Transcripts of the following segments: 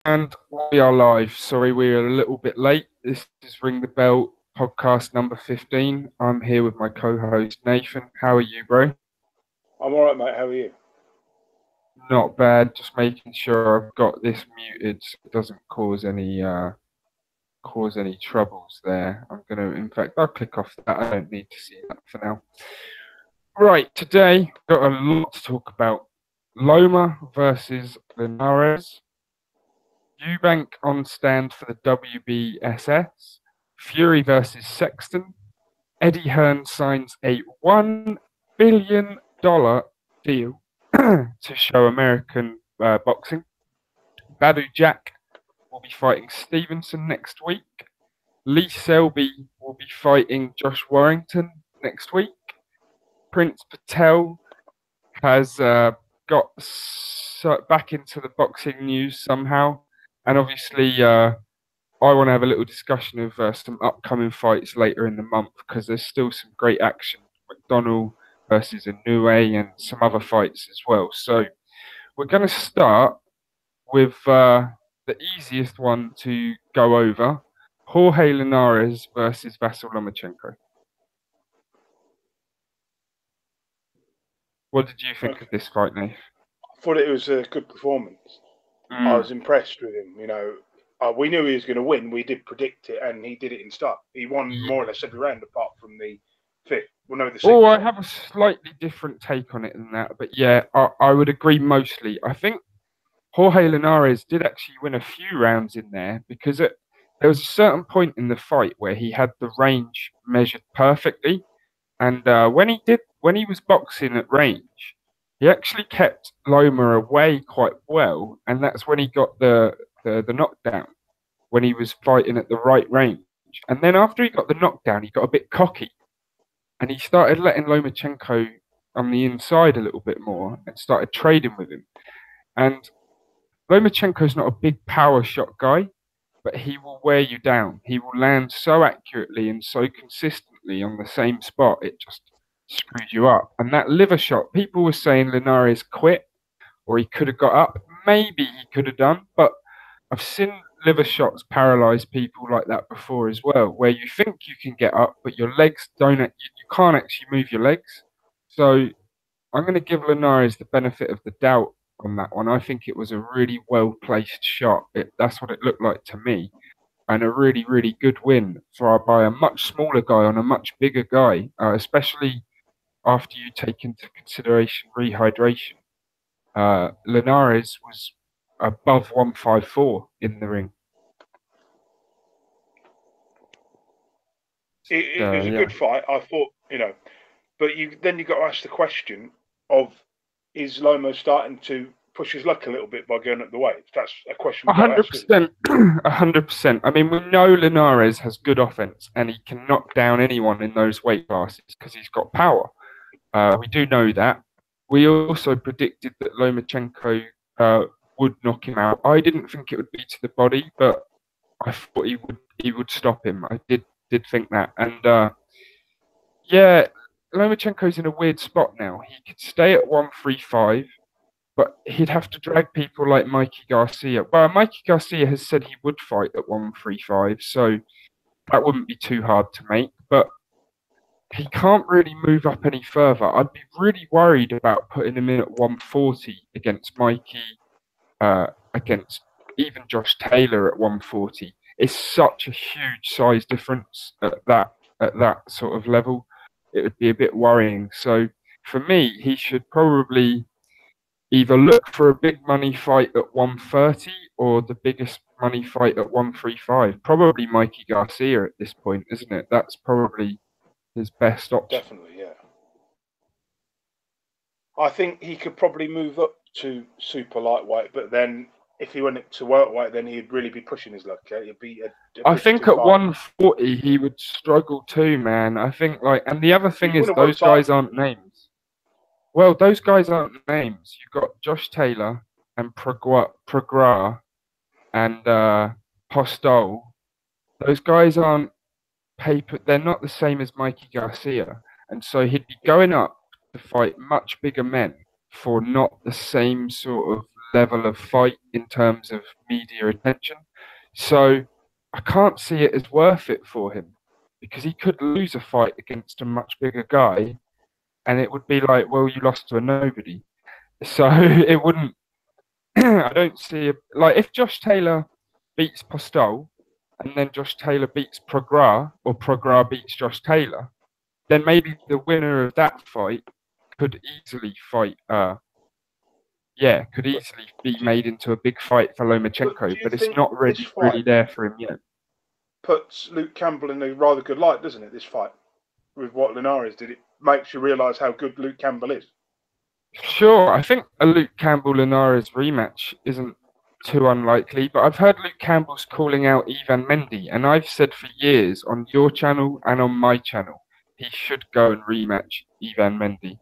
And we are live. Sorry, we're a little bit late. This is Ring the Bell podcast number 15. I'm here with my co-host Nathan. How are you, bro? I'm all right, mate. How are you? Not bad. Just making sure I've got this muted so it doesn't cause any troubles there. In fact, I'll click off that. I don't need to see that for now. Right, today got a lot to talk about. Loma versus Linares. Eubank on stand for the WBSS. Fury versus Sexton. Eddie Hearn signs a $1 billion deal to show American boxing. Badu Jack will be fighting Stevenson next week. Lee Selby will be fighting Josh Warrington next week. Prince Patel has got back into the boxing news somehow. And obviously, I want to have a little discussion of some upcoming fights later in the month because there's still some great action. McDonnell versus Inoue and some other fights as well. So we're going to start with the easiest one to go over. Jorge Linares versus Vasyl Lomachenko. What did you think of this fight, Nate? I thought it was a good performance. I was impressed with him. We knew he was going to win. We did predict it, and he did it in style. He won more or less every round apart from the fifth. Well, no, the sixth. I have a slightly different take on it than that. But yeah, I would agree mostly. I think Jorge Linares did actually win a few rounds in there because there was a certain point in the fight where he had the range measured perfectly. And when he was boxing at range, he actually kept Loma away quite well, and that's when he got the knockdown, when he was fighting at the right range. And then after he got the knockdown, he got a bit cocky, and he started letting Lomachenko on the inside a little bit more and started trading with him. And Lomachenko's not a big power shot guy, but he will wear you down. He will land so accurately and so consistently on the same spot, it just screws you up. And that liver shot, people were saying Linares quit or he could have got up. Maybe he could have done, but I've seen liver shots paralyze people like that before as well, where you think you can get up, but your legs don't, you can't actually move your legs. So I'm going to give Linares the benefit of the doubt on that one. I think it was a really well-placed shot. That's what it looked like to me. And a really, really good win by a much smaller guy on a much bigger guy, especially after you take into consideration rehydration. Linares was above 154 in the ring. It was a good fight, I thought, but then you got to ask the question of, is Loma starting to push his luck a little bit by going up the weight? That's a question. 100%. 100%. I mean, we know Linares has good offense and he can knock down anyone in those weight classes because he's got power. We do know that. We also predicted that Lomachenko would knock him out. I didn't think it would be to the body, but I thought he would stop him. I did think that. And yeah, Lomachenko's in a weird spot now. He could stay at 135, but he'd have to drag people like Mikey Garcia. Well, Mikey Garcia has said he would fight at 135, so that wouldn't be too hard to make. But he can't really move up any further. I'd be really worried about putting him in at 140 against Mikey, against even Josh Taylor at 140. It's such a huge size difference at that sort of level. It would be a bit worrying. So for me, he should probably either look for a big money fight at 130 or the biggest money fight at 135. Probably Mikey Garcia at this point, isn't it? That's probably his best option. Definitely, yeah. I think he could probably move up to super lightweight, but then if he went to welterweight, then he'd really be pushing his luck. He'd be I think at 140 he would struggle too, man. I think and the other thing is those guys aren't names. Well, those guys aren't names. You've got Josh Taylor and Progra and Postol. Those guys aren't paper. They're not the same as Mikey Garcia, and so he'd be going up to fight much bigger men for not the same sort of level of fight in terms of media attention. So I can't see it as worth it for him because he could lose a fight against a much bigger guy, and it would be like, well, you lost to a nobody. So it wouldn't. I don't see like if Josh Taylor beats Postol, and then Josh Taylor beats Prograis, or Prograis beats Josh Taylor, then maybe the winner of that fight could easily fight. Could easily be made into a big fight for Lomachenko, but it's not really there for him yet. Puts Luke Campbell in a rather good light, doesn't it? This fight with what Linares did, it makes you realise how good Luke Campbell is. Sure, I think a Luke Campbell-Linares rematch isn't too unlikely, but I've heard Luke Campbell's calling out Ivan Mendy, and I've said for years on your channel and on my channel, he should go and rematch Ivan Mendy.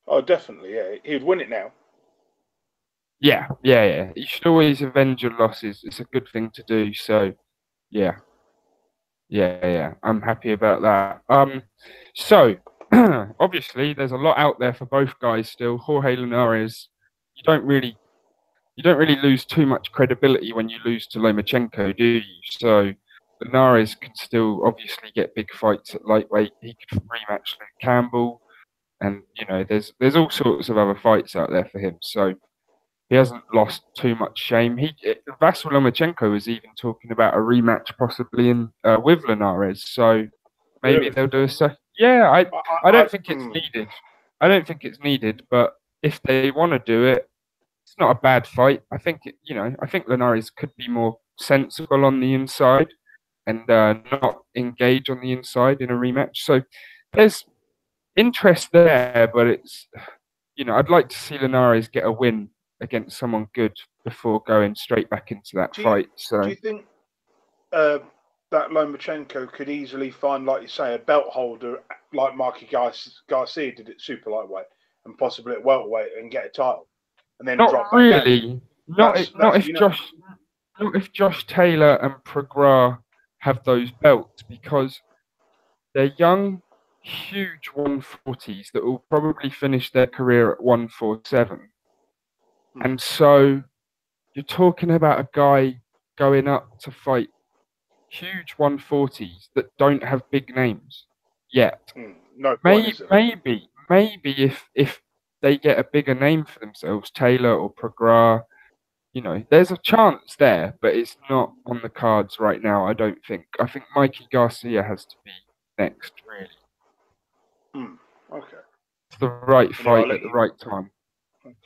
Oh, definitely, yeah. He'd win it now. Yeah. You should always avenge your losses. It's a good thing to do, so yeah. I'm happy about that. So obviously there's a lot out there for both guys still. Jorge Linares, you don't really lose too much credibility when you lose to Lomachenko, do you? So Linares can still obviously get big fights at lightweight. He could rematch Luke Campbell, and there's all sorts of other fights out there for him. So he hasn't lost too much shame. Vasyl Lomachenko was even talking about a rematch possibly with Linares. So maybe really? they'll do a second. Yeah, I don't think it's needed. I don't think it's needed, but if they want to do it, it's not a bad fight. I think I think Linares could be more sensible on the inside and not engage on the inside in a rematch. So there's interest there, but it's I'd like to see Linares get a win against someone good before going straight back into that fight. So do you think that Lomachenko could easily find, like you say, a belt holder like Mikey Garcia did at super lightweight and possibly at welterweight and get a title, and then drop back really, down? not if Josh Taylor and Prograis have those belts, because they're young, huge 140s that will probably finish their career at 147. And so you're talking about a guy going up to fight huge 140s that don't have big names yet. No point, is it? Maybe if they get a bigger name for themselves, Taylor or Prograis, there's a chance there, but it's not on the cards right now, I don't think. I think Mikey Garcia has to be next, really. Okay. It's the right fight at the right time. Okay.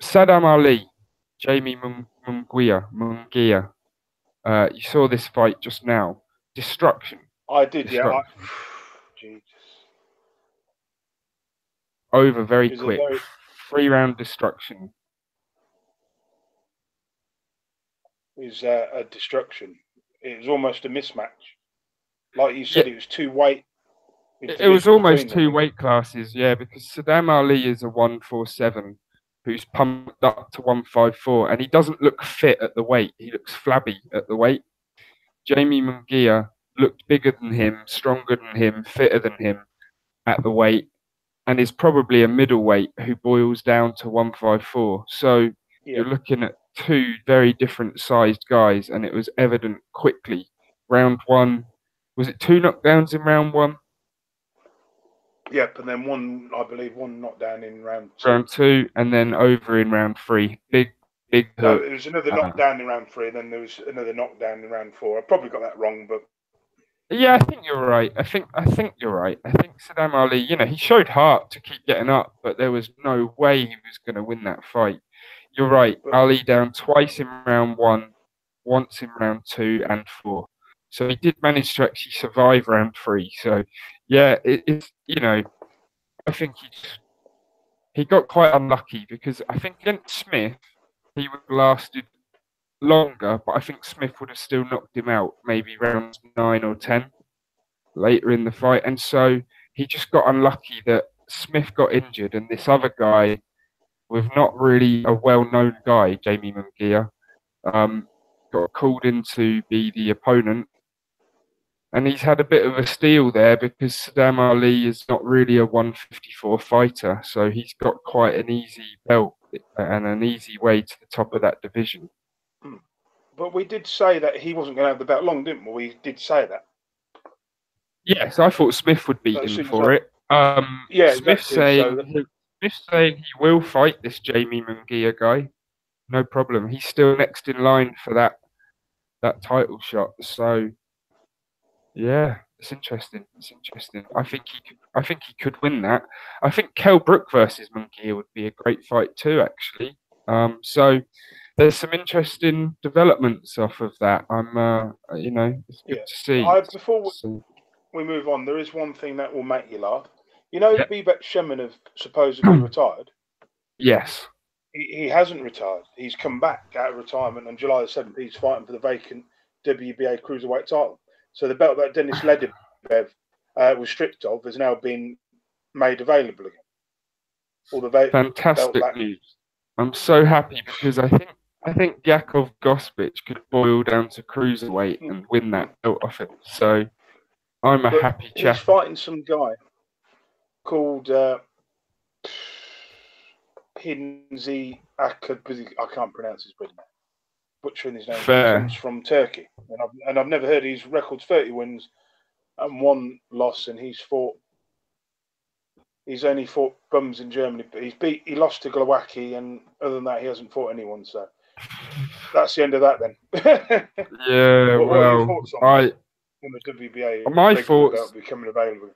Saddam Ali, Jamie Mungiua. You saw this fight just now. Destruction. I did, yeah. Jesus. Over very quick. 3-round destruction. It was a destruction. It was almost a mismatch. Like you said, it was two weight. It was almost two weight classes, yeah, because Saddam Ali is a 147 who's pumped up to 154, and he doesn't look fit at the weight. He looks flabby at the weight. Jamie Mungiua looked bigger than him, stronger than him, fitter than him at the weight, and is probably a middleweight who boils down to 154. So you're looking at two very different sized guys, and it was evident quickly. Round one, was it 2 knockdowns in round one? Yep, and then one knockdown in round 2. Round 2, and then over in round 3. Big hook. No, it was another knockdown in round 3, and then there was another knockdown in round 4. I probably got that wrong, but yeah, I think you're right. I think you're right. I think Saddam Ali, he showed heart to keep getting up, but there was no way he was going to win that fight. You're right. Ali down twice in round 1, once in round 2 and 4. So he did manage to actually survive round 3. So yeah, it's I think he got quite unlucky, because I think against Smith he would have lasted longer, but I think Smith would have still knocked him out maybe rounds 9 or 10 later in the fight. And so he just got unlucky that Smith got injured, and this other guy, with not really a well-known guy, Jamie Mungiua, got called in to be the opponent. And he's had a bit of a steal there, because Saddam Ali is not really a 154 fighter, so he's got quite an easy belt and an easy way to the top of that division. But we did say that he wasn't going to have the belt long, didn't we? We did say that. Yes, I thought Smith would beat him for it. Yeah, Smith's exactly. saying he will fight this Jamie Mungiua guy. No problem. He's still next in line for that title shot. So yeah, it's interesting. It's interesting. I think he could win that. I think Kell Brook versus Mungiua would be a great fight too, actually. So there's some interesting developments off of that. It's good to see. Before we move on, there is one thing that will make you laugh. You know, Bebek Shemin have supposedly retired. Yes. He hasn't retired. He's come back out of retirement on July the 7th. He's fighting for the vacant WBA cruiserweight title. So the belt that Dennis Ledebev was stripped of has now been made available again. Fantastic news. I'm so happy because I think Yakov Gospic could boil down to cruiserweight and win that belt off him. So I'm a happy chap. He's fighting some guy called Hinzi Akadbizi. I can't pronounce his name. Butchering his name. Fair. He's from Turkey, and I've never heard his record's 30 wins and 1 loss, and he's only fought bums in Germany, but he lost to Glowacki, and other than that, he hasn't fought anyone. So that's the end of that then. Yeah, what are your thoughts on the WBA? My thoughts becoming available.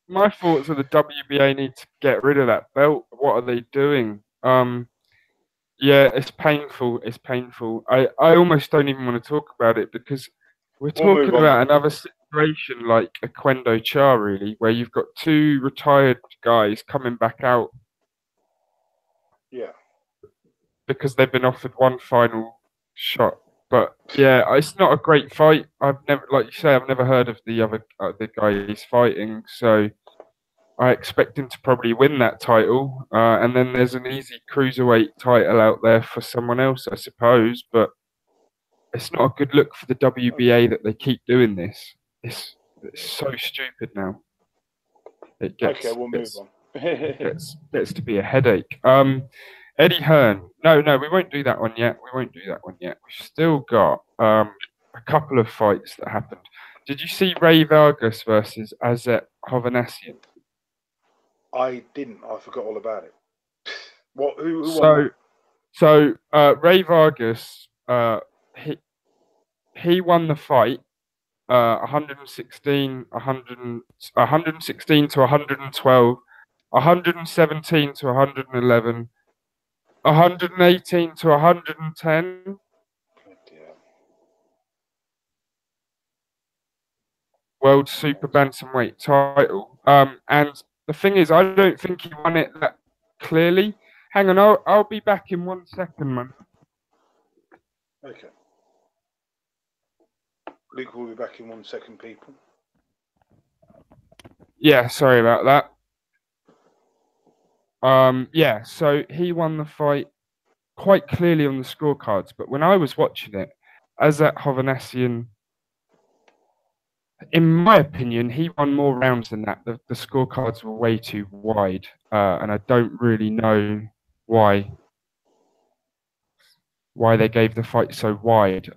My thoughts are the WBA need to get rid of that belt. What are they doing? Yeah, it's painful. It's painful. I almost don't even want to talk about it because we're talking about another situation like a Quendo Cha, really, where you've got 2 retired guys coming back out. Yeah. Because they've been offered 1 final shot. But yeah, it's not a great fight. I've never heard of the guy he's fighting. So I expect him to probably win that title. And then there's an easy cruiserweight title out there for someone else, I suppose. But it's not a good look for the WBA that they keep doing this. It's so stupid now. We'll move on. It gets to be a headache. Eddie Hearn. No, we won't do that one yet. We've still got a couple of fights that happened. Did you see Ray Vargas versus Azet Hovhannissian? I didn't. I forgot all about it. Who won? So Ray Vargas, he won the fight 116 to 112, 117 to 111, 118 to 110. World Super Bantamweight title. And the thing is, I don't think he won it that clearly. Hang on, I'll be back in 1 second, man. Okay. Luke will be back in 1 second, people. Yeah, sorry about that. Yeah, so he won the fight quite clearly on the scorecards, but when I was watching it, Azet Hovhannissian, in my opinion, he won more rounds than that. The scorecards were way too wide, and I don't really know why they gave the fight so wide.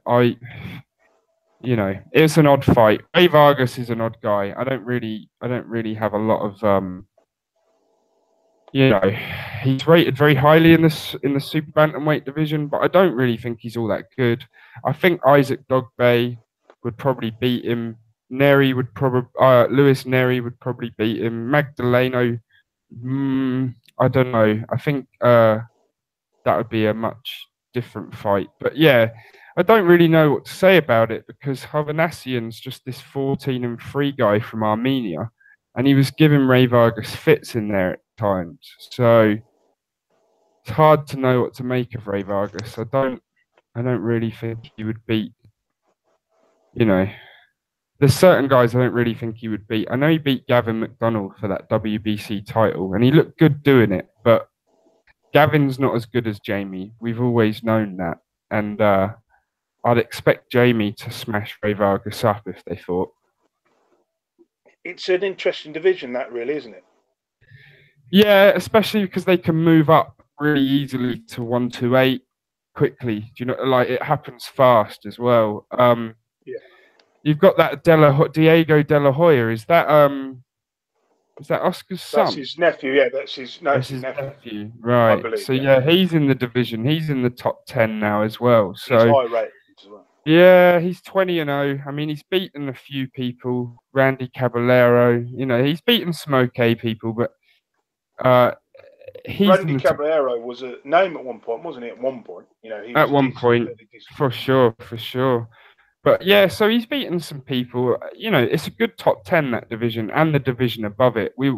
It's an odd fight. Ray Vargas is an odd guy. I don't really have a lot of he's rated very highly in the super bantamweight division, but I don't really think he's all that good. I think Isaac Dogbe would probably beat him. Luis Neri would probably beat him. Magdaleno, I don't know. I think that would be a much different fight. But yeah, I don't really know what to say about it because Hovhannissian's just this 14-3 guy from Armenia, and he was giving Ray Vargas fits in there at times. So it's hard to know what to make of Ray Vargas. I don't really think he would beat. There's certain guys I don't really think he would beat. I know he beat Gavin McDonald for that WBC title, and he looked good doing it, but Gavin's not as good as Jamie. We've always known that. And I'd expect Jamie to smash Ray Vargas up if they fought. It's an interesting division, that really, isn't it? Yeah, especially because they can move up really easily to 128 quickly. Do you know, like it happens fast as well. Yeah. You've got that Diego De La Hoya. Is that Oscar's That's son? his nephew. Yeah, that's his Nephew. I Right. believe. So yeah, he's in the division. He's in the top 10 now as well. He's So high rated as well. yeah, he's 20-0. I mean, he's beaten a few people. Randy Caballero. You know, he's beaten some okay people, but he's in Randy the top Caballero was a name at one point, wasn't he? At one point, you know, he at was one point, fairly decent. for sure. But yeah, so he's beaten some people. You know, it's a good top 10, that division, and the division above it. We'll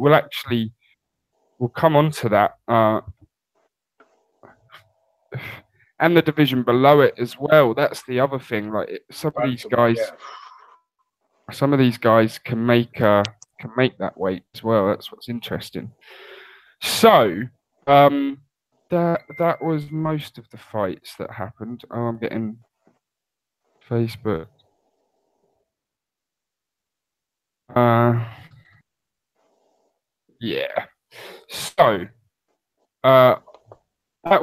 come on to that. And the division below it as well. That's the other thing. Like some of these guys can make that weight as well. That's what's interesting. So, that was most of the fights that happened. Oh, I'm getting Facebook. Yeah. So, that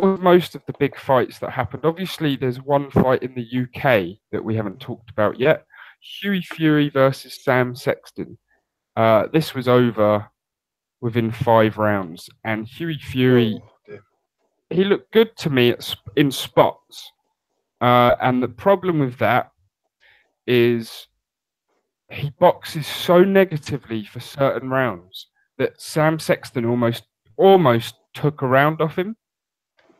was most of the big fights that happened. Obviously, there's one fight in the UK that we haven't talked about yet. Hughie Fury versus Sam Sexton. This was over within 5 rounds, and Hughie Fury, he looked good to me in spots. And the problem with that is he boxes so negatively for certain rounds that Sam Sexton almost took a round off him.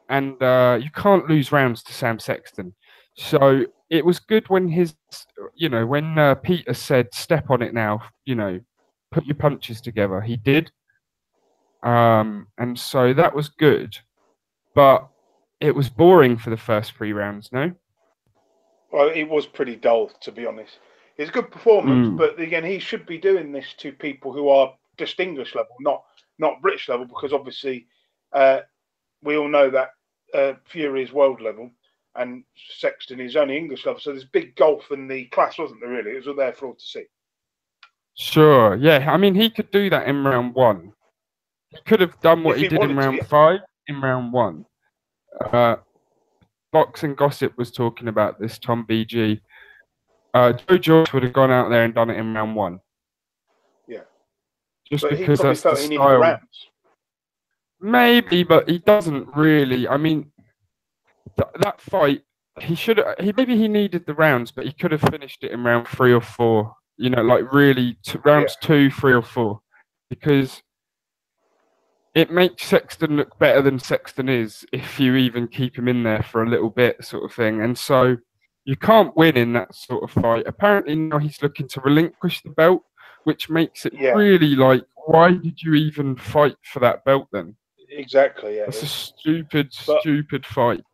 And you can't lose rounds to Sam Sexton. So it was good when when Peter said, "Step on it now," put your punches together. He did. And so that was good. But it was boring for the first 3 rounds, no? Well, it was pretty dull, to be honest. It's a good performance, but again, he should be doing this to people who are just English level, not British level, because obviously we all know that Fury is world level and Sexton is only English level. So there's big gulf in the class, wasn't there, really? It was all there for all to see. Sure, yeah. I mean, he could do that in round 1. He could have done what he did in round 5 in round 1. Boxing Gossip was talking about this, Tom BG. Joe George would have gone out there and done it in round 1. Yeah. Just but because he probably that's felt the he needed style. the rounds. Maybe, but he doesn't really. I mean, that fight, maybe he needed the rounds, but he could have finished it in round 3 or 4. You know, like really rounds 2, 3, or 4, because it makes Sexton look better than Sexton is if you even keep him in there for a little bit, sort of thing. And so you can't win in that sort of fight. Apparently now he's looking to relinquish the belt, which makes it really like, why did you even fight for that belt then? Exactly, yeah. It's a stupid fight.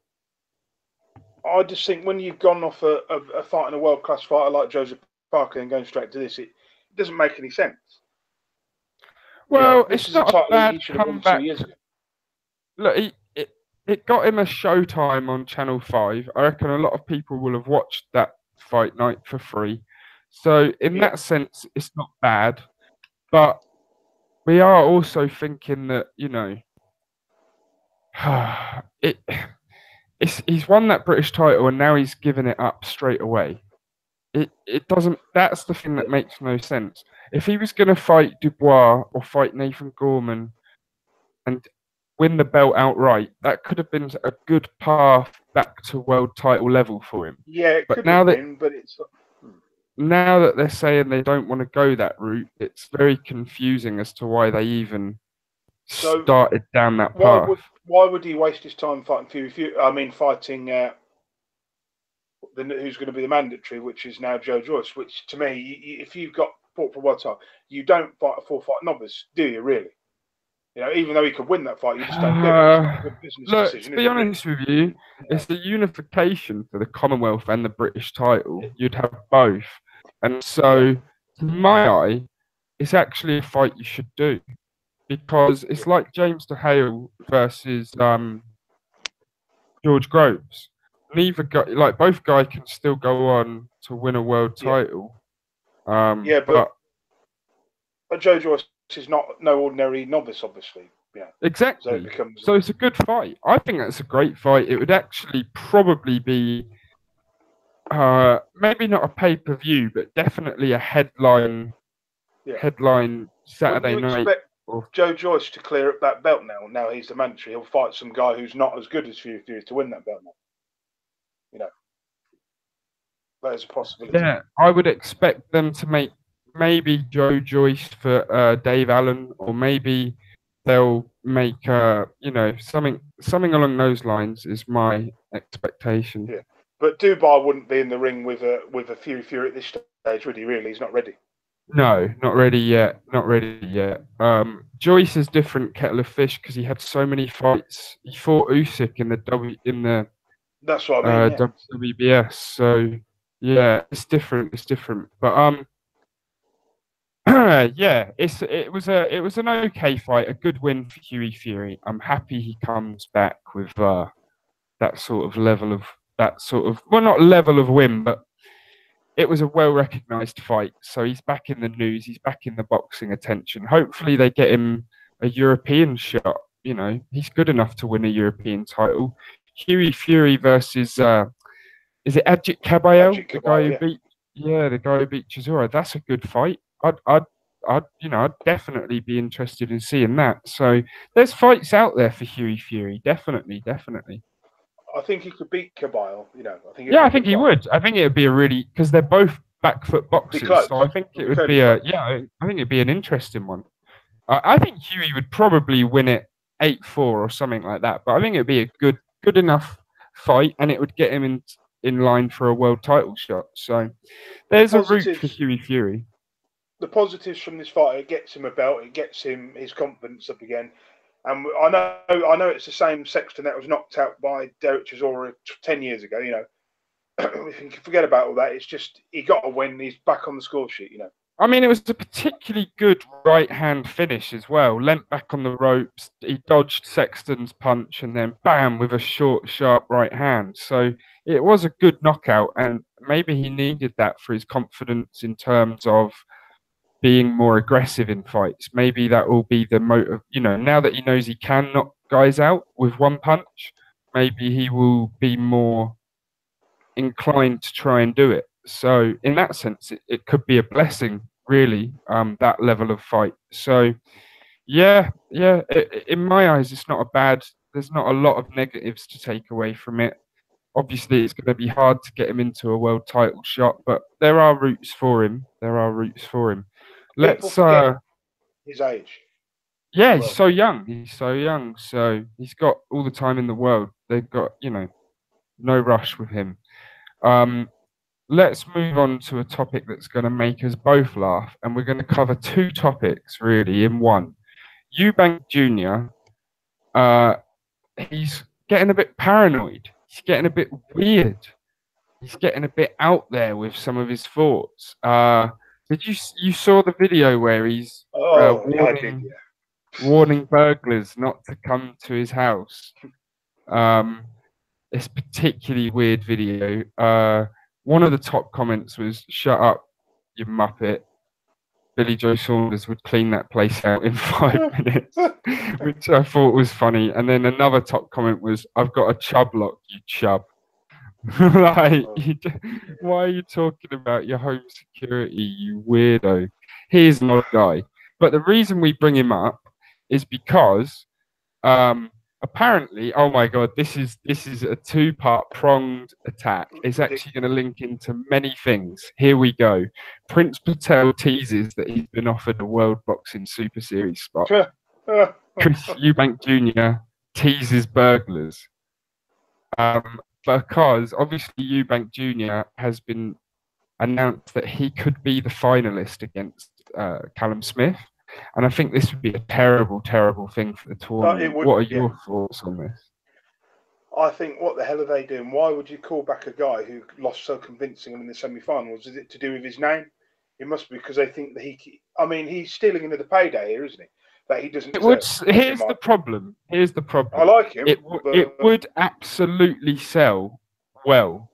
I just think when you've gone off a fighting a world-class fighter like Joseph Parker and going straight to this, it doesn't make any sense. Well, this it's is not a title bad he should have won comeback. 2 years ago. Look, it got him a showtime on Channel 5. I reckon a lot of people will have watched that fight night for free. So in that sense, it's not bad. But we are also thinking that, he's won that British title and now he's given it up straight away. It doesn't. That's the thing that makes no sense. If he was going to fight Dubois or fight Nathan Gorman and win the belt outright, that could have been a good path back to world title level for him. Yeah, it could have been, but it's now that they're saying they don't want to go that route, it's very confusing as to why they even started down that path. Why would he waste his time fighting Fury? Fighting who's going to be the mandatory, which is now Joe Joyce. Which to me, if you've got fought for world title, you don't fight a 4-fight novice, do you? Really? Even though he could win that fight, you just don't do it. It's not a good business decision. To be honest with you, it's the unification for the Commonwealth and the British title. You'd have both. And so, to my eye, it's actually a fight you should do. Because it's like James DeHale versus George Groves. Neither guy, both guys can still go on to win a world title. But Joe Joyce is no ordinary novice, obviously. Yeah. Exactly. becomes. So it's a good fight. I think that's a great fight. It would actually probably be maybe not a pay-per-view, but definitely a headline Wouldn't Saturday you night. expect Or, Joe Joyce to clear up that belt now? Now he's the mandatory. He'll fight some guy who's not as good as Fury to win that belt now. That is a possibility. yeah, I would expect them to make maybe Joe Joyce for Dave Allen, or maybe they'll make something along those lines is my expectation. Yeah, but Dubai wouldn't be in the ring with a Fury at this stage, would he? Really, he's not ready. No, not ready yet. Not ready yet. Joyce is different kettle of fish because he had so many fights. He fought Usyk in the That's what I mean. Yeah. WBS. So yeah, it's different. It's different. But yeah, it was an okay fight, a good win for Hughie Fury. I'm happy he comes back with that sort of well, not level of win, but it was a well-recognised fight. So he's back in the news. He's back in the boxing attention. Hopefully they get him a European shot. You know, he's good enough to win a European title. Hughie Fury versus is it Ajit Kabayel, the guy who beat the guy who beat Chisora? That's a good fight. I'd definitely be interested in seeing that. So there's fights out there for Hughie Fury. Definitely. I think he could beat Kabyle. I think he would. I think it would be a really, because they're both back foot boxers. So I think it would be I think it'd be an interesting one. I think Hughie would probably win it 8-4 or something like that. But I think it'd be a good enough fight, and it would get him in line for a world title shot. So there's a route for Hughie Fury. The positives from this fight: it gets him a belt, it gets him his confidence up again. And I know it's the same Sexton that was knocked out by Derek Chisora 10 years ago. If you can forget about all that, it's just he got a win. He's back on the score sheet. I mean, it was a particularly good right-hand finish as well. Leant back on the ropes, he dodged Sexton's punch, and then bam, with a short, sharp right hand. So it was a good knockout, and maybe he needed that for his confidence in terms of being more aggressive in fights. Maybe that will be the motive. Now that he knows he can knock guys out with one punch, maybe he will be more inclined to try and do it. So in that sense, it could be a blessing, really, that level of fight. So yeah, in my eyes, it's not a bad. There's not a lot of negatives to take away from it. Obviously, it's going to be hard to get him into a world title shot, but there are routes for him. Let's forget his age. Yeah, he's so young. So he's got all the time in the world. They've got, no rush with him. Let's move on to a topic that's going to make us both laugh, and we're going to cover two topics really in one. Eubank Jr. He's getting a bit paranoid. He's getting a bit weird. He's getting a bit out there with some of his thoughts. Did you saw the video where he's warning burglars not to come to his house? It's a particularly weird video. One of the top comments was, "Shut up, you muppet. Billy Joe Saunders would clean that place out in 5 minutes," which I thought was funny. And then another top comment was, "I've got a chub lock, you chub." Why are you talking about your home security, you weirdo? He's an odd guy. But the reason we bring him up is because apparently, oh my God, this is a two-part pronged attack. It's actually going to link into many things. Here we go. Prince Patel teases that he's been offered a World Boxing Super Series spot. Chris Eubank Jr. teases burglars. Because obviously Eubank Jr. has been announced that he could be the finalist against Callum Smith. And I think this would be a terrible, terrible thing for the tournament. What are your thoughts on this? I think, what the hell are they doing? Why would you call back a guy who lost so convincingly in the semi-finals? Is it to do with his name? It must be because they think that he's stealing another payday here, isn't he? That he doesn't. Here's the problem. I like him. It would absolutely sell well.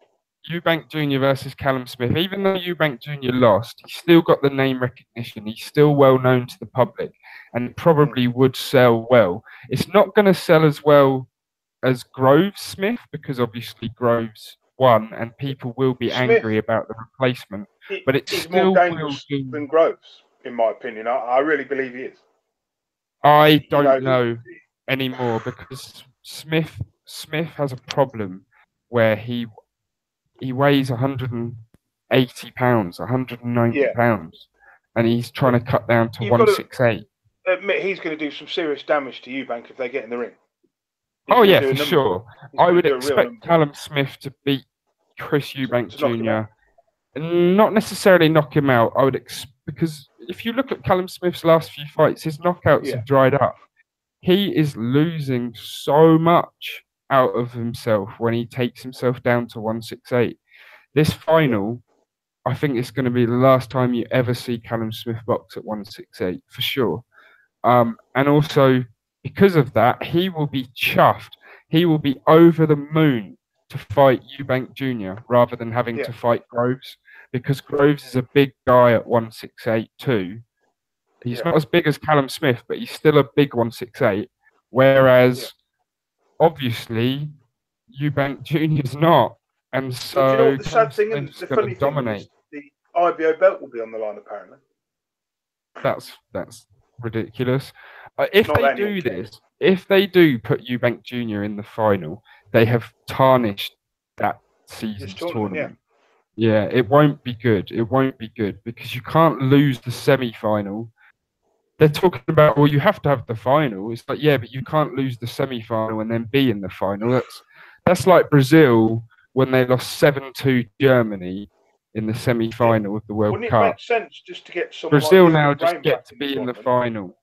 Eubank Jr. versus Callum Smith. Even though Eubank Jr. lost, he's still got the name recognition. He's still well known to the public, and probably would sell well. It's not going to sell as well as Groves Smith because obviously Groves won, and people will be Smith angry about the replacement. But it is more still will dangerous do. than Groves, in my opinion. I really believe he is. I don't know anymore because Smith has a problem where he weighs 180 pounds, 190 pounds, and he's trying to cut down to 168. Admit he's going to do some serious damage to Eubank if they get in the ring. Oh yeah, for sure. I would expect Callum Smith to beat Chris Eubank Jr. Not necessarily knock him out. I would because if you look at Callum Smith's last few fights, his knockouts have dried up. He is losing so much out of himself when he takes himself down to 168. This final, I think it's going to be the last time you ever see Callum Smith box at 168 for sure. And also because of that, he will be chuffed. He will be over the moon to fight Eubank Jr. rather than having to fight Groves, because Groves is a big guy at 168 too. He's not as big as Callum Smith, but he's still a big 168. Whereas, obviously, Eubank Jr. is not. And so, well, do you know what the sad thing is? The funny thing is, the IBO belt will be on the line, apparently. That's ridiculous. If they do this, if they do put Eubank Jr. in the final, they have tarnished that season's tournament. Yeah, it won't be good. It won't be good because you can't lose the semi-final. They're talking about, well, you have to have the final. It's like, yeah, but you can't lose the semi-final and then be in the final. That's like Brazil when they lost 7-2 Germany in the semi-final of the World Cup. Wouldn't it make sense just to get someone Brazil like now just get to be in the final?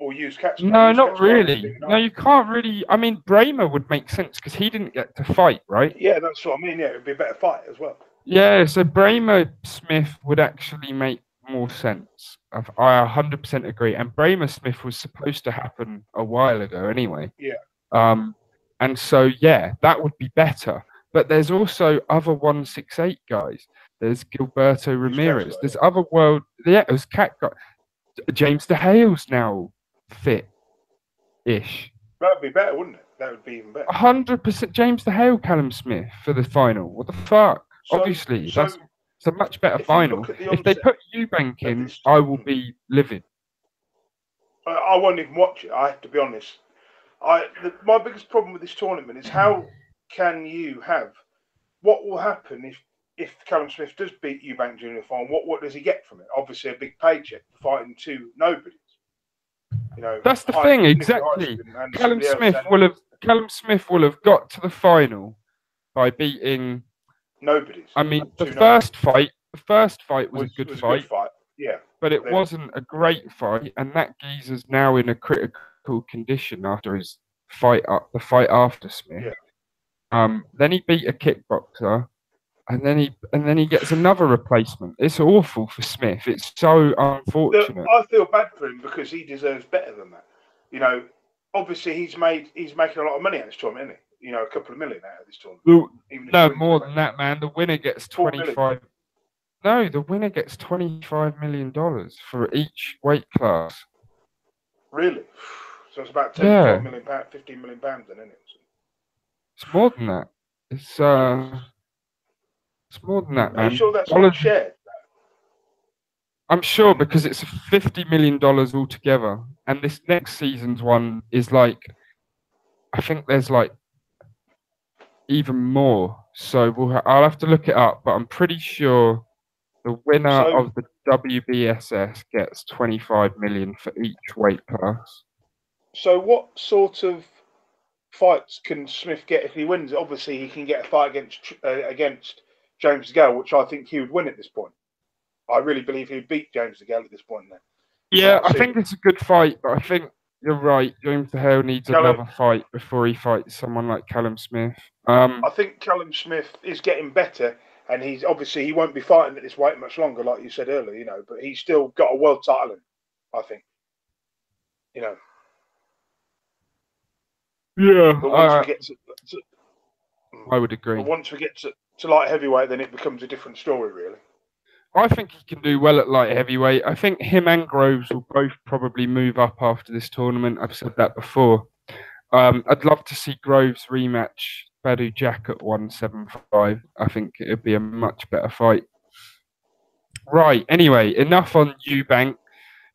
Or use Catch? No, not really. No, you can't really. I mean, Bramer would make sense because he didn't get to fight, right? Yeah, that's what I mean. Yeah, it would be a better fight as well. Yeah, so Bramer Smith would actually make more sense. I 100% agree. And Bramer Smith was supposed to happen a while ago anyway. Yeah. And so, yeah, that would be better. But there's also other 168 guys. There's Gilberto Ramirez. There's other world. Yeah, it was Cat guy. James DeHale's now fit-ish. That would be better, wouldn't it? That would be even better. 100% James DeHale, Callum Smith for the final. What the fuck? Obviously, it's a much better final. If they put Eubank in, I will be livid. I won't even watch it. I have to be honest. My biggest problem with this tournament is how can you have? What will happen if Callum Smith does beat Eubank Jr. final? What does he get from it? Obviously, a big paycheck for fighting two nobodies. You know, that's the thing, exactly. Callum Smith will have got to the final by beating nobodies. I mean, the first fight was a good fight. Yeah, but it wasn't a great fight, and that geezer's now in a critical condition after his fight the fight after Smith. Yeah. Then he beat a kickboxer, and then he gets another replacement. It's awful for Smith. It's so unfortunate. I feel bad for him because he deserves better than that. You know, obviously he's making a lot of money out of this tournament, isn't he? You know, a couple of million out of this tournament. No, more than that, man. The winner gets 25. No, the winner gets $25 million for each weight class. Really? So it's about 12 million pounds, 15 million pounds, then, isn't it? It's more than that. It's more than that, man. Are you sure that's not shared? I'm sure because it's $50 million altogether, and this next season's one is like, I think there's like even more. So I'll have to look it up, but I'm pretty sure the winner of the WBSS gets 25 million for each weight class. So what sort of fights can Smith get if he wins? Obviously, he can get a fight against James DeGale, which I think he would win at this point. I really believe he'd beat James DeGale at this point. Then. Yeah, I think it's a good fight, but I think you're right. James DeGale needs another fight before he fights someone like Callum Smith. I think Callum Smith is getting better. And he won't be fighting at this weight much longer, like you said earlier, you know, but he's still got a world title in, I think. You know. Yeah. But once we get I would agree. But once we get to light heavyweight, then it becomes a different story, really. I think he can do well at light heavyweight. I think him and Groves will both probably move up after this tournament. I've said that before. I'd love to see Groves rematch Badu Jack at 175. I think it'd be a much better fight. Right. Anyway, enough on Eubank.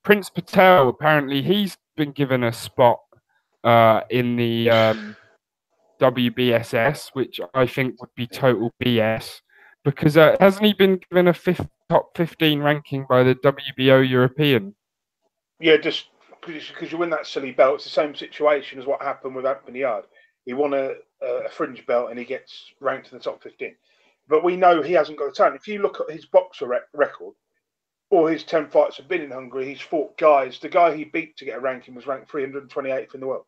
Prince Patel, apparently he's been given a spot in the WBSS, which I think would be total BS, because hasn't he been given a top 15 ranking by the WBO European? Yeah, just because you win that silly belt, it's the same situation as what happened with Anthony Yard. He won a fringe belt and he gets ranked in the top 15. But we know he hasn't got the talent. If you look at his boxer record, all his 10 fights have been in Hungary. He's fought guys. The guy he beat to get a ranking was ranked 328th in the world.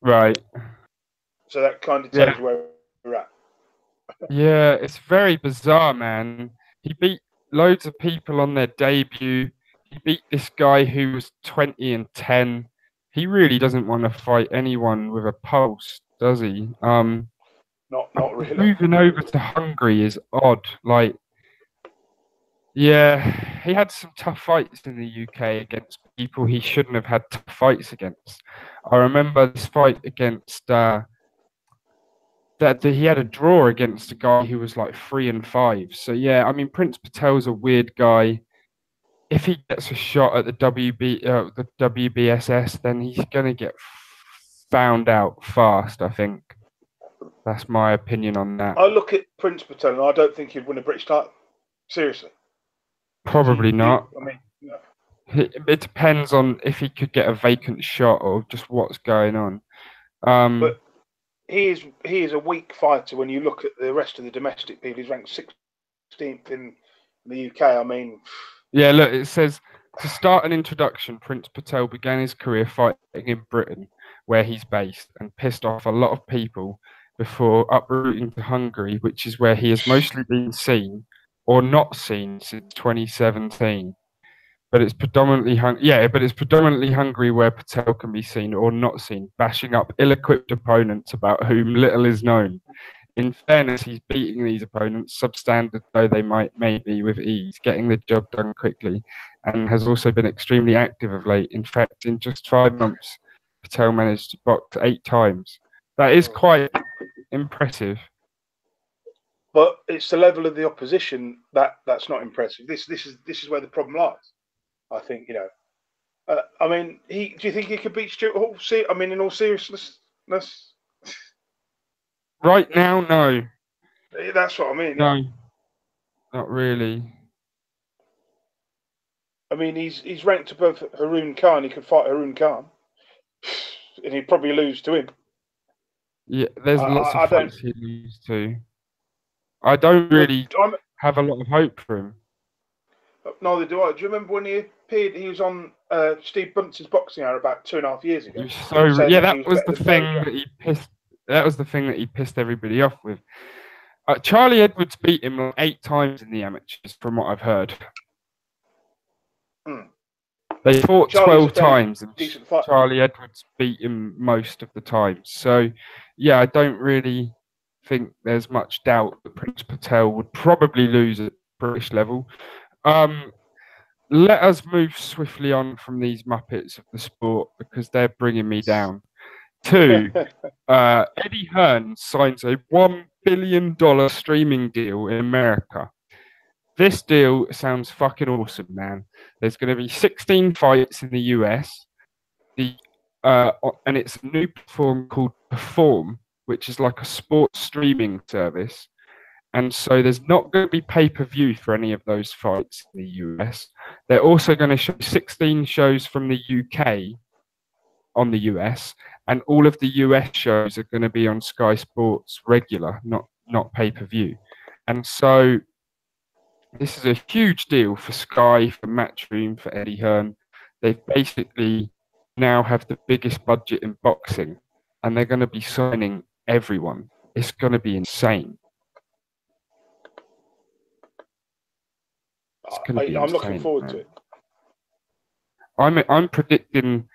Right. So that kind of tells you where we're at. Yeah, it's very bizarre, man. He beat loads of people on their debut. He beat this guy who was 20-10. He really doesn't want to fight anyone with a pulse, does he? Not really. Moving over to Hungary is odd. Like, yeah, he had some tough fights in the UK against people he shouldn't have had tough fights against. I remember this fight against that he had a draw against a guy who was like 3-5. So yeah, I mean Prince Patel's a weird guy. If he gets a shot at the the WBSS, then he's gonna get found out fast. I think that's my opinion on that. I look at Prince Patel and I don't think he'd win a British title. Seriously. Probably not. I mean, no. It depends on if he could get a vacant shot or just what's going on. But he is a weak fighter when you look at the rest of the domestic people. He's ranked 16th in the UK. I mean, yeah, look, it says to start an introduction, Prince Patel began his career fighting in Britain, where he's based, and pissed off a lot of people before uprooting to Hungary, which is where he has mostly been seen or not seen since 2017. But it's predominantly Hungary where Patel can be seen or not seen, bashing up ill-equipped opponents about whom little is known. In fairness, he's beating these opponents, substandard though they may be, with ease, getting the job done quickly, and has also been extremely active of late. In fact, in just 5 months, Patel managed to box 8 times. That is quite impressive. But it's the level of the opposition that's not impressive. This is where the problem lies. I think I mean, do you think he could beat Stuart Hall? I mean, in all seriousness, right now, no. That's what I mean. No, not really. I mean, he's ranked above Haroon Khan. He could fight Haroon Khan, and he'd probably lose to him. Yeah, there's lots of fights he'd lose to. I don't really have a lot of hope for him. Neither do I. Do you remember when he appeared? He was on Steve Bunce's Boxing Hour about 2.5 years ago. That was the thing that he pissed. That was the thing that he pissed everybody off with. Charlie Edwards beat him 8 times in the amateurs, from what I've heard. They fought 12 times, and Charlie Edwards beat him most of the time. So, yeah, I don't really think there's much doubt that Prince Patel would probably lose at British level. Let us move swiftly on from these Muppets of the sport because they're bringing me down. 2, Eddie Hearn signs a $1 billion streaming deal in America. This deal sounds fucking awesome, man. There's going to be 16 fights in the US. And it's a new platform called Perform, which is like a sports streaming service. And so there's not going to be pay-per-view for any of those fights in the US. They're also going to show 16 shows from the UK on the US, and all of the US shows are going to be on Sky Sports regular, not pay-per-view. And so this is a huge deal for Sky, for Matchroom, for Eddie Hearn. They basically now have the biggest budget in boxing, and they're going to be signing everyone. It's going to be insane. I'm looking forward to it. I'm predicting.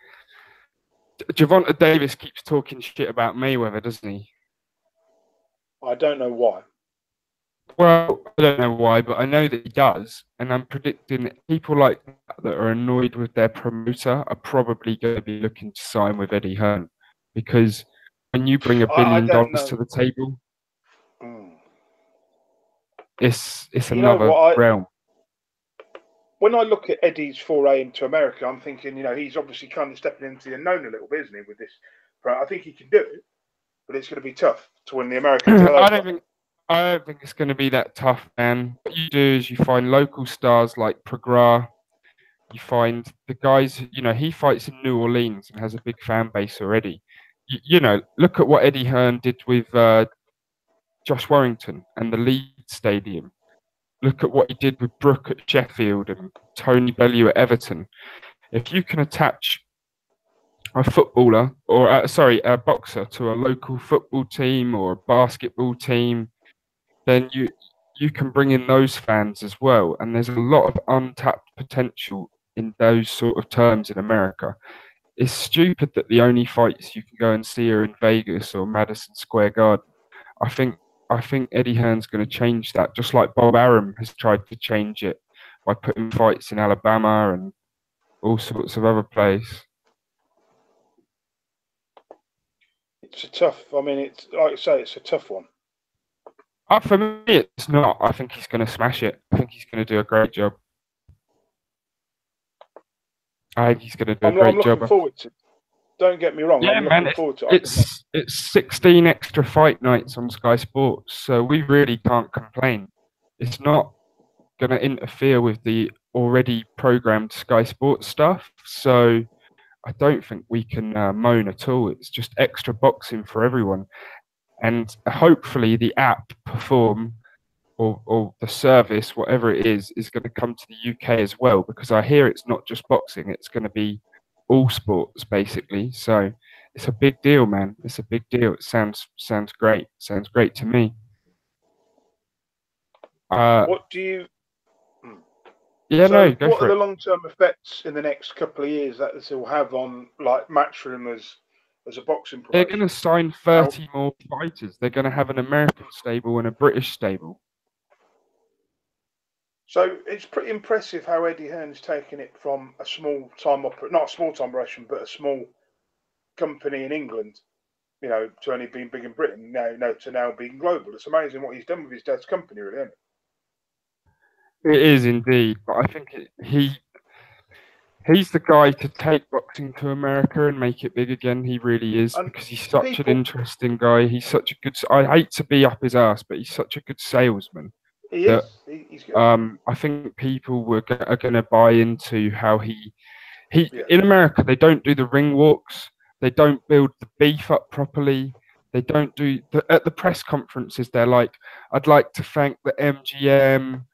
Gervonta Davis keeps talking shit about Mayweather, doesn't he? I don't know why. Well, I don't know why, but I know that he does, and I'm predicting that people like that are annoyed with their promoter are probably going to be looking to sign with Eddie Hearn, because when you bring $1 I billion don't to know. the table, it's You know another what? realm. When I look at Eddie's foray into America, I'm thinking, he's obviously kind of stepping into the unknown a little bit, isn't he, with this? I think he can do it, but it's going to be tough to win the American title. I don't think it's going to be that tough, man. What you do is you find local stars like Pregra. You find the guys, he fights in New Orleans and has a big fan base already. Look at what Eddie Hearn did with Josh Warrington and the Leeds Stadium. Look at what he did with Brooke at Sheffield and Tony Bellew at Everton. If you can attach a footballer a boxer to a local football team or a basketball team, then you can bring in those fans as well. And there's a lot of untapped potential in those sort of terms in America. It's stupid that the only fights you can go and see are in Vegas or Madison Square Garden. I think Eddie Hearn's going to change that, just like Bob Arum has tried to change it by putting fights in Alabama and all sorts of other places. It's it's like I say, it's a tough one. For me, it's not. I think he's going to smash it. I think he's going to do a great job. I think he's going to do a great job. I'm looking forward to it. Don't get me wrong. Yeah, I'm looking forward to it. It's 16 extra fight nights on Sky Sports, so we really can't complain. It's not going to interfere with the already programmed Sky Sports stuff, so I don't think we can moan at all. It's just extra boxing for everyone. And hopefully the app Perform or the service, whatever it is going to come to the UK as well, because I hear it's not just boxing, it's going to be all sports basically. So it's a big deal, man. It's a big deal. It sounds great. Sounds great to me. What do you... Yeah, so no, go what for are it. the long-term effects in the next couple of years that this will have on Matchroom as a boxing promotion? They're going to sign 30 more fighters. They're going to have an American stable and a British stable. So it's pretty impressive how Eddie Hearn's taken it from a small-time not a small-time operation, but a small company in England, to only being big in Britain, to now being global. It's amazing what he's done with his dad's company, really, isn't it? It is indeed, but I think he's the guy to take boxing to America and make it big again. He really is, because he's such an interesting guy. He's such a good... I hate to be up his ass, but he's such a good salesman. He is. He's good. I think people are going to buy into how he in America, they don't do the ring walks. They don't build the beef up properly. They don't do... At the press conferences, they're like, I'd like to thank the MGM...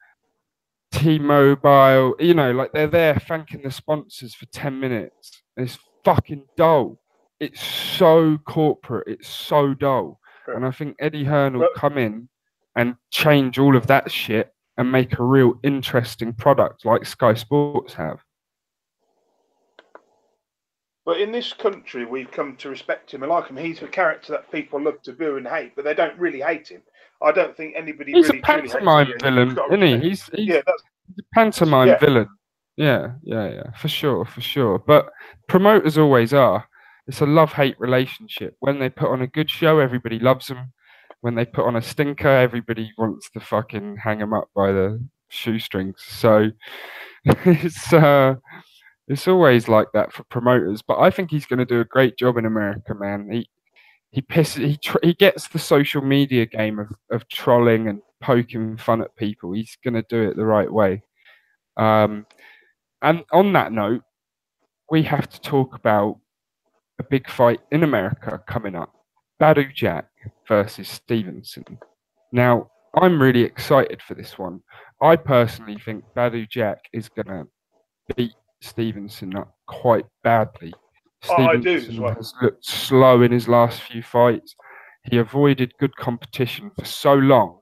T-Mobile, like they're there thanking the sponsors for 10 minutes. It's fucking dull. It's so corporate. It's so dull. And I think Eddie Hearn will come in and change all of that shit and make a real interesting product like Sky Sports have. But in this country, we've come to respect him and like him. He's a character that people love to boo and hate, but they don't really hate him. I don't think anybody he's really a pantomime villain, isn't he? He's a pantomime villain. Yeah, for sure. But promoters always are. It's a love-hate relationship. When they put on a good show, everybody loves them. When they put on a stinker, everybody wants to fucking hang them up by the shoestrings. So it's always like that for promoters. But I think he's going to do a great job in America, man. He gets the social media game of trolling and poking fun at people. He's going to do it the right way. And on that note, we have to talk about a big fight in America coming up. Badou Jack versus Stevenson. Now, I'm really excited for this one. I personally think Badou Jack is going to beat Stevenson up quite badly. Stevenson has looked slow in his last few fights. He avoided good competition for so long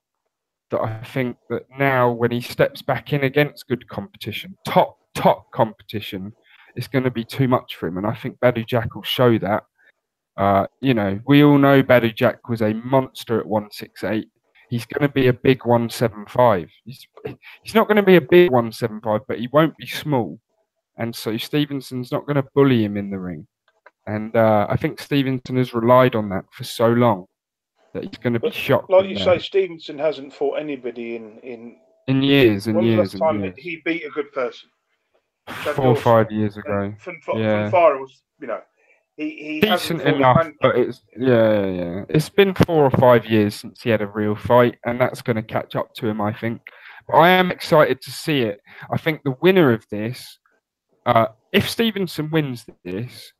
that I think that now when he steps back in against good competition, top competition, it's going to be too much for him. And I think Badou Jack will show that. We all know Badou Jack was a monster at 168. He's going to be a big 175. He's not going to be a big 175, but he won't be small. And so Stevenson's not going to bully him in the ring. And I think Stevenson has relied on that for so long that he's going to be shocked. Like you say, Stevenson hasn't fought anybody in years and when years. was the last and time years. he beat a good person? 4 or 5 years ago. From far, it was, he decent enough, but it's been 4 or 5 years since he had a real fight, and that's going to catch up to him, I think. But I am excited to see it. I think the winner of this, if Stevenson wins this,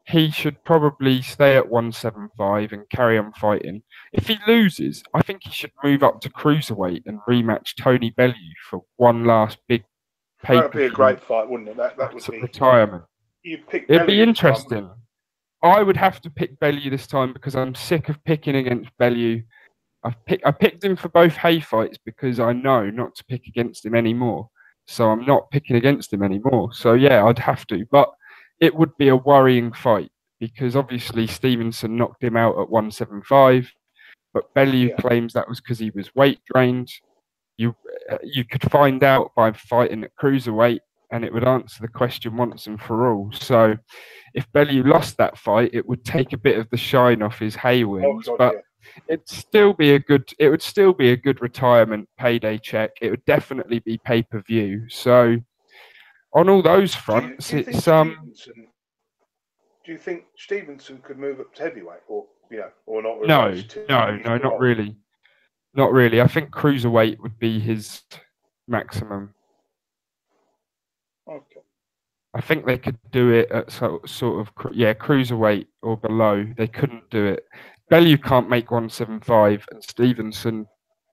he should probably stay at 175 and carry on fighting. If he loses, I think he should move up to cruiserweight and rematch Tony Bellew for one last big pay. That would be a great fight, wouldn't it? That would be retirement. It'd be interesting. I would have to pick Bellew this time because I'm sick of picking against Bellew. I picked him for both hay fights because I know not to pick against him anymore. So I'm not picking against him anymore. So yeah, I'd have to. But it would be a worrying fight because obviously Stevenson knocked him out at 175, but Bellew claims that was because he was weight drained. You could find out by fighting at cruiserweight, and it would answer the question once and for all. So if Bellew lost that fight, it would take a bit of the shine off his hay wins, but it'd still be a good retirement payday check. It would definitely be pay-per-view. So on all those fronts, do you think Stevenson could move up to heavyweight, or not? No, not really. Not really. I think cruiserweight would be his maximum. Okay. I think they could do it at cruiserweight or below. They couldn't do it. Bellew can't make 175, and Stevenson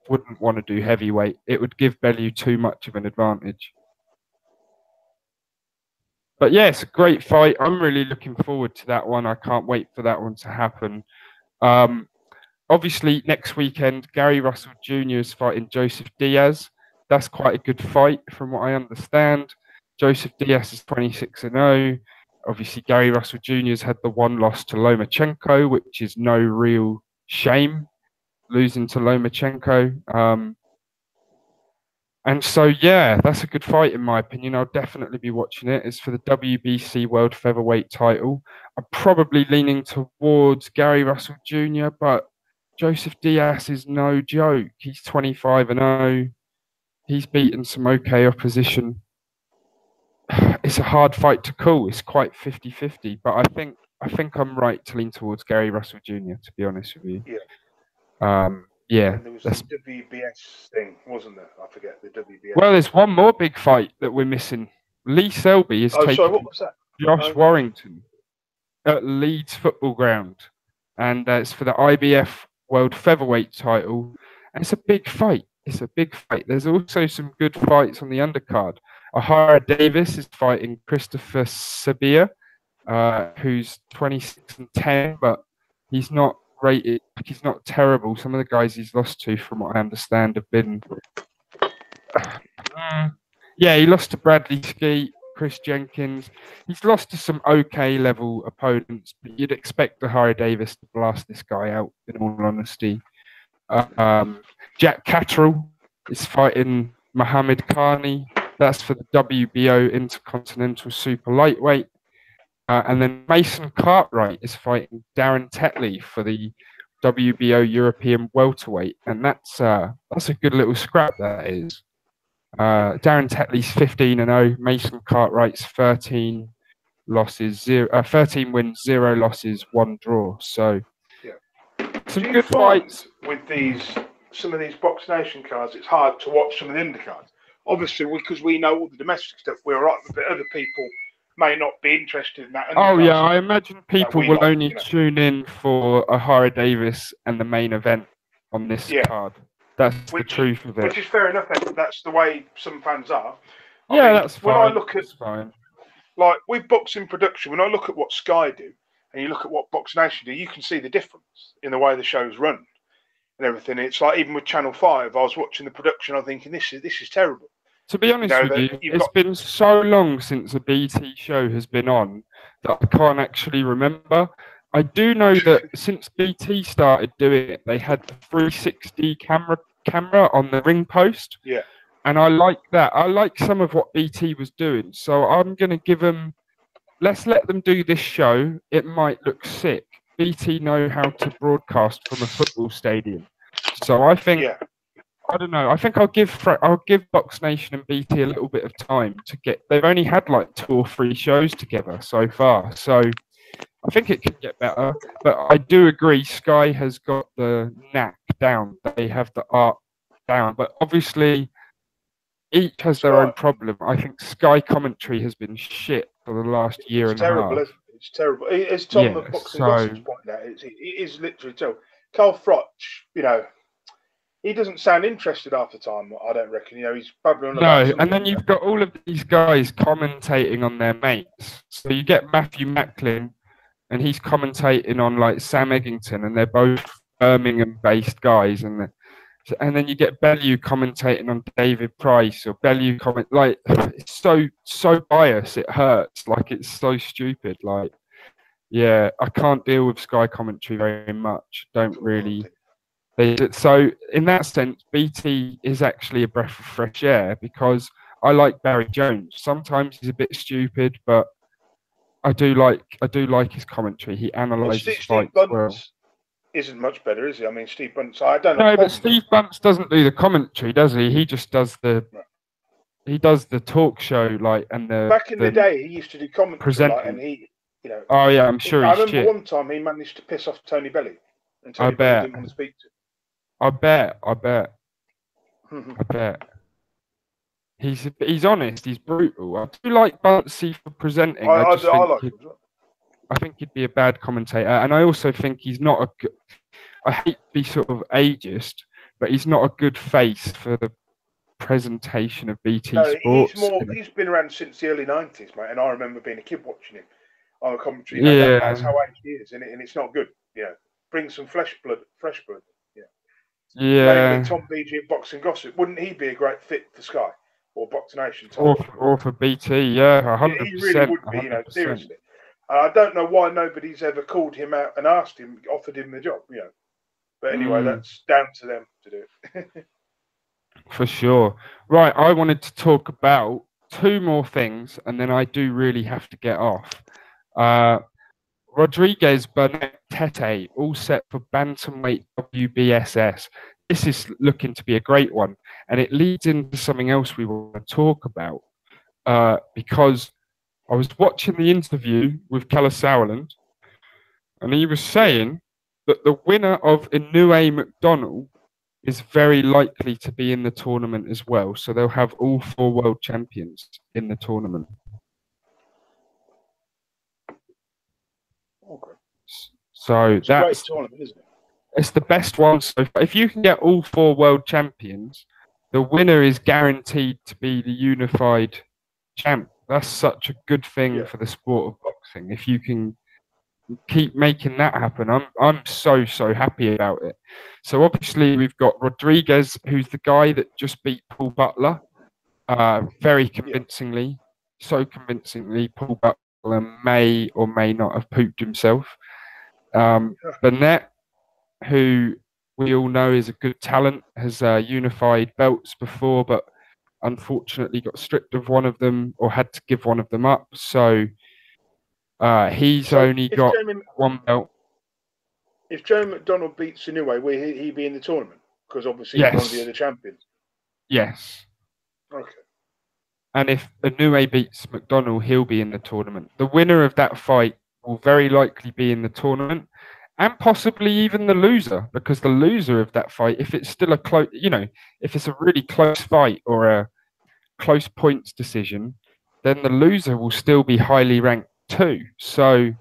wouldn't want to do heavyweight. It would give Bellew too much of an advantage. But yeah, it's a great fight. I'm really looking forward to that one. I can't wait for that one to happen. Obviously, next weekend, Gary Russell Jr. is fighting Joseph Diaz. That's quite a good fight, from what I understand. Joseph Diaz is 26-0. Obviously, Gary Russell Jr. has had the one loss to Lomachenko, which is no real shame, losing to Lomachenko. And so, yeah, that's a good fight, in my opinion. I'll definitely be watching it. It's for the WBC World Featherweight title. I'm probably leaning towards Gary Russell Jr., but Joseph Diaz is no joke. He's 25-0. He's beaten some okay opposition. It's a hard fight to call. It's quite 50-50, but I think I'm right to lean towards Gary Russell Jr., to be honest with you. Yeah. And there was the WBS thing, wasn't there? I forget the WBS. Well, there's one more big fight that we're missing. Lee Selby is taking sorry, what was that? Josh Warrington at Leeds Football Ground. And it's for the IBF World Featherweight title. And it's a big fight. There's also some good fights on the undercard. Ahara Davis is fighting Christopher Sabia, who's 26-10, but he's not rated. He's not terrible. Some of the guys he's lost to, from what I understand, have been. He lost to Bradley Skeet, Chris Jenkins. He's lost to some okay level opponents, but you'd expect Ahara Davis to blast this guy out, in all honesty. Jack Catterall is fighting Mohammed Khani. That's for the WBO Intercontinental Super Lightweight. And then Mason Cartwright is fighting Darren Tetley for the WBO European Welterweight. And that's a good little scrap, that is. Darren Tetley's 15-0. Mason Cartwright's 13 wins, 0 losses, 1 draw. So some good fights. With some of these Box Nation cards, it's hard to watch some of the undercards. Obviously, because we know all the domestic stuff, we're right, but other people may not be interested in that. I imagine people will only tune in for Ahara Davis and the main event on this card. That's the truth of it. Which is fair enough. That's the way some fans are. That's fine. When I look at, like, with boxing production, when I look at what Sky do, and you look at what Box Nation do, you can see the difference in the way the show's run and everything. It's like, even with Channel 5, I was watching the production, I'm thinking, this is terrible. To be honest with you, it's been so long since a BT show has been on that I can't actually remember. I do know that since BT started doing it, they had the 360 camera on the ring post. Yeah. And I like that. I like some of what BT was doing. So I'm going to give them, let's let them do this show. It might look sick. BT know how to broadcast from a football stadium. So I think, Yeah. I don't know. I think I'll give Box Nation and BT a little bit of time to get. They've only had like 2 or 3 shows together so far. So I think it could get better. But I do agree, Sky has got the knack down. They have the art down. But obviously, each has their own problem. I think Sky commentary has been shit for the last year and a half. It's terrible. It's Tom at Boxing Gossip's pointed out. It is literally terrible. Carl Froch, you know, he doesn't sound interested half the time. I don't reckon. You know, he's babbling on about. No, and then you've got all of these guys commentating on their mates. So you get Matthew Macklin, and he's commentating on like Sam Eggington, and they're both Birmingham-based guys, and then you get Bellew commentating on David Price, or Bellew like it's so biased, it hurts. Like it's so stupid. Like, yeah, I can't deal with Sky commentary very much. Don't really. So in that sense, BT is actually a breath of fresh air because I like Barry Jones. Sometimes he's a bit stupid, but I do like his commentary. He analyses fights well. Isn't much better, is he? I mean, Steve Bunce. I don't know. No, but Steve Bunce doesn't do the commentary, does he? He just does the. He does the talk show, like, and the. Back in the day, he used to do commentary, like, and he, you know. Oh yeah, I'm sure. I remember one time he managed to piss off Tony Bellew, and Tony Bellew didn't want to speak to him. I bet. He's honest. He's brutal. I do like Buncey for presenting. I think he'd be a bad commentator, and I also think he's not a good. I hate to be sort of ageist, but he's not a good face for the presentation of BT Sports. He's been around since the early '90s, mate, and I remember being a kid watching him on the commentary. Yeah, that's how aged he is, and it's not good. Yeah, bring some fresh blood. Yeah. Maybe Tom BG at Boxing Gossip. Wouldn't he be a great fit for Sky or Box Nation? Or for BT, yeah, 100%. He really would be, you know, seriously. I don't know why nobody's ever called him out and offered him the job, you know. But anyway, that's down to them to do it. For sure. Right, I wanted to talk about 2 more things, and then I do really have to get off. Rodriguez, Burnett, Tete, all set for bantamweight WBSS. This is looking to be a great one, and it leads into something else we want to talk about. Because I was watching the interview with Kalle Sauerland, and he was saying that the winner of Inoue McDonnell is very likely to be in the tournament as well. So they'll have all 4 world champions in the tournament. Okay. So that's a great tournament, isn't it? It's the best one. So if you can get all 4 world champions, the winner is guaranteed to be the unified champ. That's such a good thing for the sport of boxing. If you can keep making that happen, I'm so happy about it. So obviously we've got Rodriguez, who's the guy that just beat Paul Butler, very convincingly. So convincingly, Paul Butler may or may not have pooped himself. Burnett, who we all know is a good talent, has unified belts before, but unfortunately got stripped of one of them or had to give one of them up. So he's only got 1 belt. If Joe McDonnell beats Inoue, will he be in the tournament? Because obviously he's one of the other champions. Yes. Okay. And if Inoue beats McDonnell, he'll be in the tournament. The winner of that fight will very likely be in the tournament, and possibly even the loser, because the loser of that fight, if it's still a close, you know, if it's a really close fight or a close points decision, then the loser will still be highly ranked too. So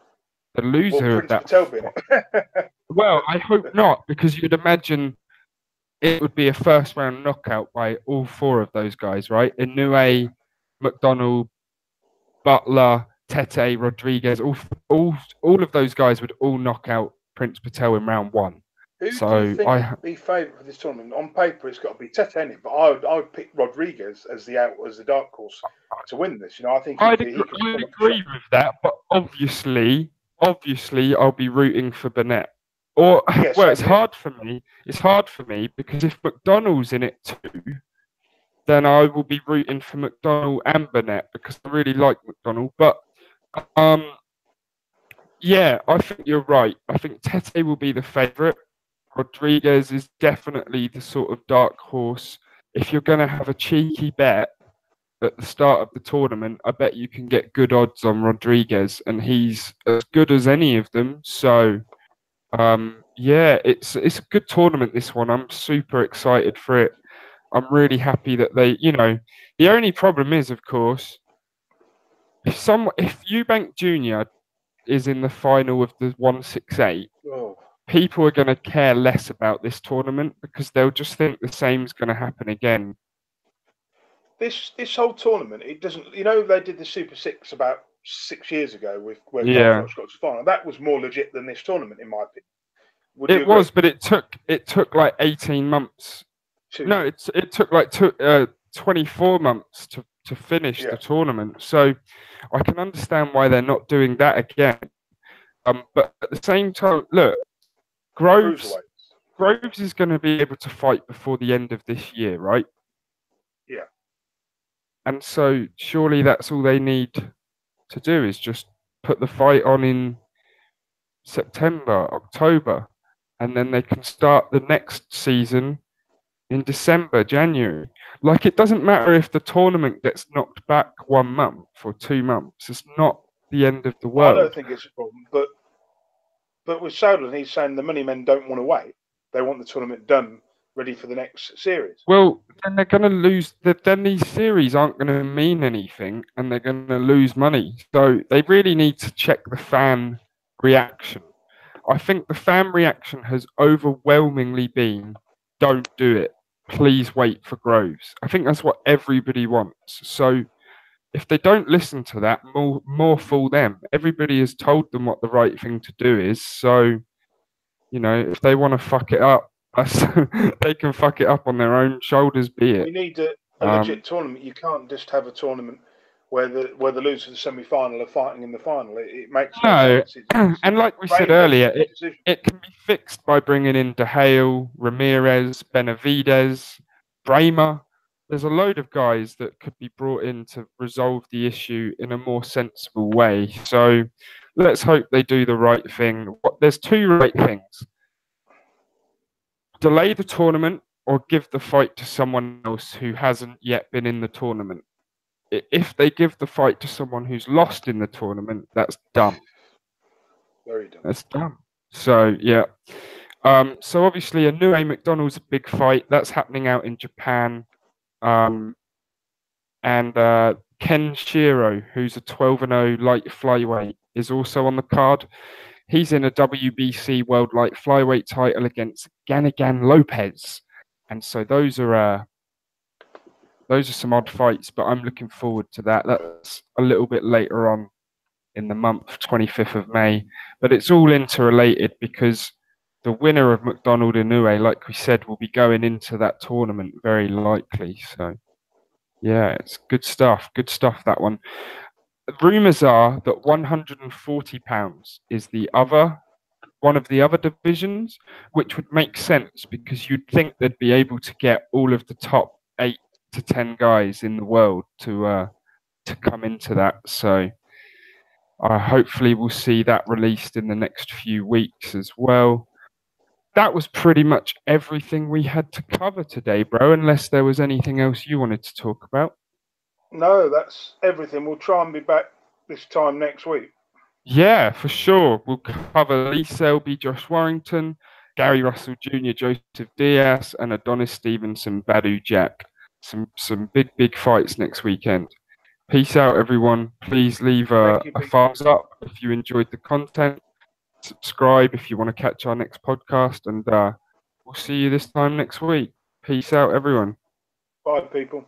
the loser of that fight, well, I hope not, because you'd imagine it would be a first round knockout by all 4 of those guys, right? Inoue, McDonnell, Butler, Tete, Rodriguez, all of those guys would all knock out Prince Patel in round 1. Who do you think would be favourite for this tournament? On paper, it's got to be Tete, but I would pick Rodriguez as the dark horse to win this. You know, I think I'd agree with that, but obviously obviously I'll be rooting for Burnett. Or Yeah, well, same here. It's hard for me because if McDonald's in it too, then I will be rooting for McDonald and Burnett because I really like McDonald. But um, yeah, I think you're right. I think Tete will be the favourite. Rodriguez is definitely the sort of dark horse. If you're going to have a cheeky bet at the start of the tournament, I bet you can get good odds on Rodriguez, and he's as good as any of them. So, yeah, it's a good tournament. This one, I'm super excited for it. I'm really happy that the only problem is, of course, if Eubank Junior is in the final of the 168, Oh. people are going to care less about this tournament because they'll just think the same's going to happen again. This whole tournament, it doesn't. They did the Super Six about 6 years ago with where Yeah, Garforth got to the final. That was more legit than this tournament, in my opinion. Would you it agree? was, but it took like 18 months. 2 years. No, it took like 24 months to finish Yeah. the tournament. So I can understand why they're not doing that again. But at the same time, look, Groves Cruiserweights. is going to be able to fight before the end of this year, right? Yeah. And so surely that's all they need to do is just put the fight on in September, October, and then they can start the next season in December, January. Like, it doesn't matter if the tournament gets knocked back 1 month or 2 months. It's not the end of the I don't world. think it's a problem, but with Soudan, he's saying the money men don't want to wait. They want the tournament done, ready for the next series. Well, then they're going to lose. Then these series aren't going to mean anything, and they're going to lose money. So they really need to check the fan reaction. I think the fan reaction has overwhelmingly been, "Don't do it. Please wait for Groves." I think that's what everybody wants. So if they don't listen to that, more fool them. Everybody has told them what the right thing to do is. So, if they want to fuck it up, they can fuck it up on their own shoulders, be it. We need a legit tournament. You can't just have a tournament where the losers of the semi-final are fighting in the final. It makes no sense. And like we said earlier, it can be fixed by bringing in De Hale, Ramirez, Benavides, Bramer. There's a load of guys that could be brought in to resolve the issue in a more sensible way. So let's hope they do the right thing. There's two right things. Delay the tournament or give the fight to someone else who hasn't yet been in the tournament. If they give the fight to someone who's lost in the tournament, that's dumb. Very dumb. That's dumb. So, yeah. So obviously, Inoue McDonald's a big fight. That's happening out in Japan. And Ken Shiro, who's a 12-0 light flyweight, is also on the card. He's in a WBC World Light Flyweight title against Ganigan Lopez. And so those are some odd fights, but I'm looking forward to that. That's a little bit later on in the month, 25th of May. But it's all interrelated because the winner of McDonald Inoue, like we said, will be going into that tournament very likely. So, yeah, it's good stuff. Good stuff, that one. Rumours are that 140 pounds is one of the other divisions, which would make sense because you'd think they'd be able to get all of the top 8 to 10 guys in the world to come into that. So hopefully we'll see that released in the next few weeks as well. That was pretty much everything we had to cover today, bro, unless there was anything else you wanted to talk about. No, that's everything. We'll try and be back this time next week. Yeah, for sure. We'll cover Lee Selby, Josh Warrington, Gary Russell Jr., Joseph Diaz, and Adonis Stevenson, Badu Jack. Some big fights next weekend. Peace out, everyone. Please leave a thumbs up if you enjoyed the content. Subscribe if you want to catch our next podcast, and we'll see you this time next week. Peace out, everyone. Bye, people.